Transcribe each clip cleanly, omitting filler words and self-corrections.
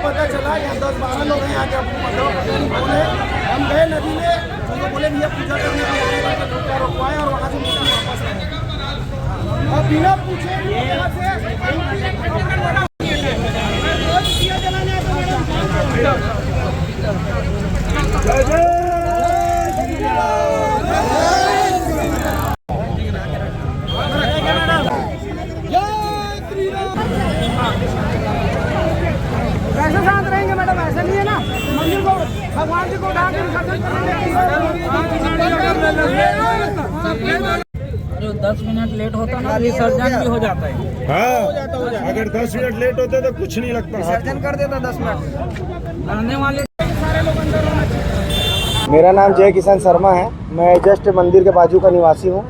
पता चला यहाँ 10-12 लोग हैं यहाँ के बोले, हम गए नदी में, उनको बोले भैया पूजा करने के लिए रुकवाए और वहाँ से मूर्ति वापस आए और बिना पूछे यहाँ से वैसे शांत रहेंगे मैडम, ऐसा नहीं है ना। मंदिर को भगवान जी को उठा कर जो 10 मिनट लेट होता ना विसर्जन भी हो जाता है। हाँ, अगर 10 मिनट लेट होते तो कुछ नहीं लगता, विसर्जन कर देता 10 मिनट। आने वाले सारे लोग अंदर होना चाहिए। मेरा नाम जय किशन शर्मा है, मैं जस्ट मंदिर के बाजू का निवासी हूँ।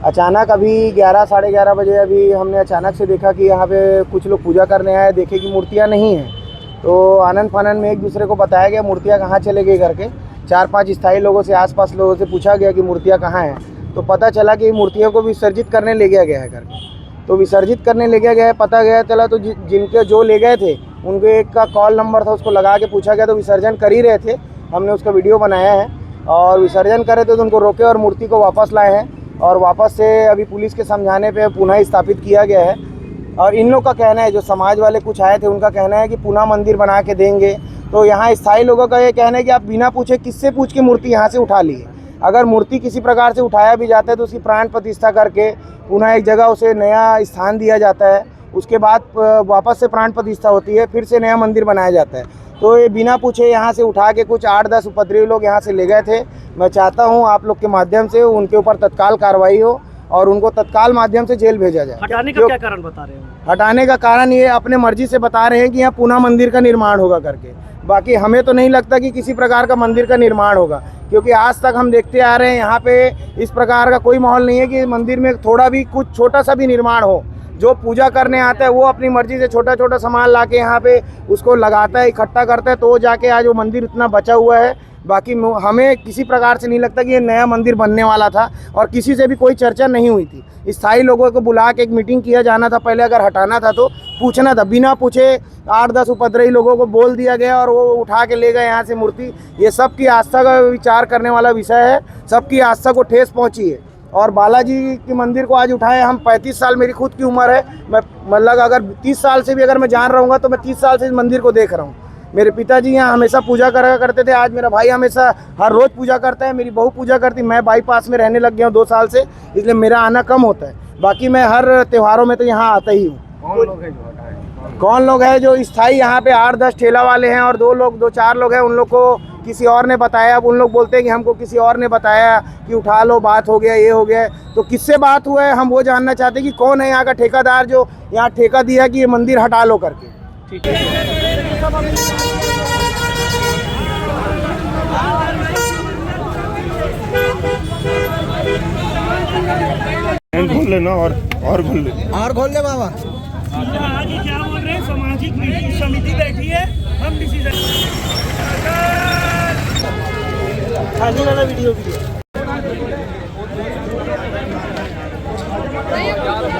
अचानक अभी 11-11:30 बजे अभी हमने अचानक से देखा कि यहाँ पे कुछ लोग पूजा करने आए, देखे कि मूर्तियाँ नहीं हैं। तो आनंद फानंद में एक दूसरे को बताया गया मूर्तियाँ कहाँ चले गई करके। 4-5 स्थायी लोगों से, आसपास लोगों से पूछा गया कि मूर्तियाँ कहाँ हैं। तो पता चला कि मूर्तियों को विसर्जित करने ले गया गया है करके। तो विसर्जित करने ले गया गया है, पता गया चला तो जिनके जो ले गए थे उनके एक का कॉल नंबर था, उसको लगा के पूछा गया तो विसर्जन कर ही रहे थे। हमने उसका वीडियो बनाया है और विसर्जन करे थे तो उनको रोके और मूर्ति को वापस लाए हैं और वापस से अभी पुलिस के समझाने पे पुनः स्थापित किया गया है। और इन लोग का कहना है, जो समाज वाले कुछ आए थे उनका कहना है कि पुनः मंदिर बना के देंगे। तो यहाँ स्थायी लोगों का ये कहना है कि आप बिना पूछे किससे पूछ के मूर्ति यहाँ से उठा लिए। अगर मूर्ति किसी प्रकार से उठाया भी जाता है तो उसकी प्राण प्रतिष्ठा करके पुनः एक जगह उसे नया स्थान दिया जाता है, उसके बाद वापस से प्राण प्रतिष्ठा होती है, फिर से नया मंदिर बनाया जाता है। तो ये बिना पूछे यहाँ से उठा के कुछ 8-10 उपद्रवी लोग यहाँ से ले गए थे। मैं चाहता हूँ आप लोग के माध्यम से उनके ऊपर तत्काल कार्रवाई हो और उनको तत्काल माध्यम से जेल भेजा जाए। हटाने का क्या कारण बता रहे हैं? हटाने का कारण ये अपने मर्जी से बता रहे हैं कि यहाँ पुनः मंदिर का निर्माण होगा करके। बाकी हमें तो नहीं लगता कि किसी प्रकार का मंदिर का निर्माण होगा, क्योंकि आज तक हम देखते आ रहे हैं यहाँ पे इस प्रकार का कोई माहौल नहीं है कि मंदिर में थोड़ा भी कुछ छोटा सा भी निर्माण हो। जो पूजा करने आता है वो अपनी मर्जी से छोटा छोटा सामान ला के यहाँ पे उसको लगाता है, इकट्ठा करता है, तो वो जाके आज वो मंदिर इतना बचा हुआ है। बाकी हमें किसी प्रकार से नहीं लगता कि ये नया मंदिर बनने वाला था और किसी से भी कोई चर्चा नहीं हुई थी। स्थायी लोगों को बुला के एक मीटिंग किया जाना था पहले, अगर हटाना था तो पूछना था। बिना पूछे 8-10 उपद्रवी लोगों को बोल दिया गया और वो उठा के ले गए यहाँ से मूर्ति। ये सबकी आस्था का विचार करने वाला विषय है, सबकी आस्था को ठेस पहुँची है। और बालाजी के मंदिर को आज उठाए हम 35 साल मेरी खुद की उम्र है, मैं मतलब अगर 30 साल से भी अगर मैं जान रहूँगा तो मैं 30 साल से इस मंदिर को देख रहा हूँ। मेरे पिताजी यहाँ हमेशा पूजा करा करते थे, आज मेरा भाई हमेशा हर रोज़ पूजा करता है, मेरी बहू पूजा करती। मैं बाईपास में रहने लग गया हूँ 2 साल से, इसलिए मेरा आना कम होता है। बाकी मैं हर त्योहारों में तो यहाँ आता ही हूँ। कौन लोग हैं जो स्थायी यहाँ पे 8-10 ठेला वाले हैं और 2-4 लोग हैं, उन लोग को किसी और ने बताया। अब उन लोग बोलते हैं कि हमको किसी और ने बताया कि उठा लो, बात हो गया, ये हो गया। तो किससे बात हुआ है हम वो जानना चाहते हैं कि कौन है यहाँ का ठेकेदार जो यहाँ ठेका दिया कि ये मंदिर हटा लो करके। ठीक है, खोल लेना और खोल ले बाबा। आगे क्या बोल रहे हैं? सामाजिक समिति बैठी है, हम डिसीजन आगे वाला वीडियो भी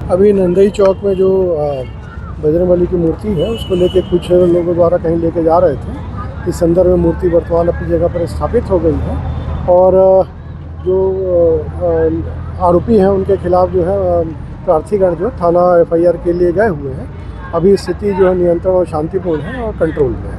अभी नंदई चौक में जो बजरंगबली की मूर्ति है उसको लेके कुछ लोगों द्वारा कहीं लेके जा रहे थे। इस संदर्भ में मूर्ति वर्तमान अपनी जगह पर स्थापित हो गई है और जो आरोपी हैं उनके खिलाफ जो है प्रार्थीगण जो थाना FIR के लिए गए हुए हैं। अभी स्थिति जो है नियंत्रण और शांतिपूर्ण है और कंट्रोल में है।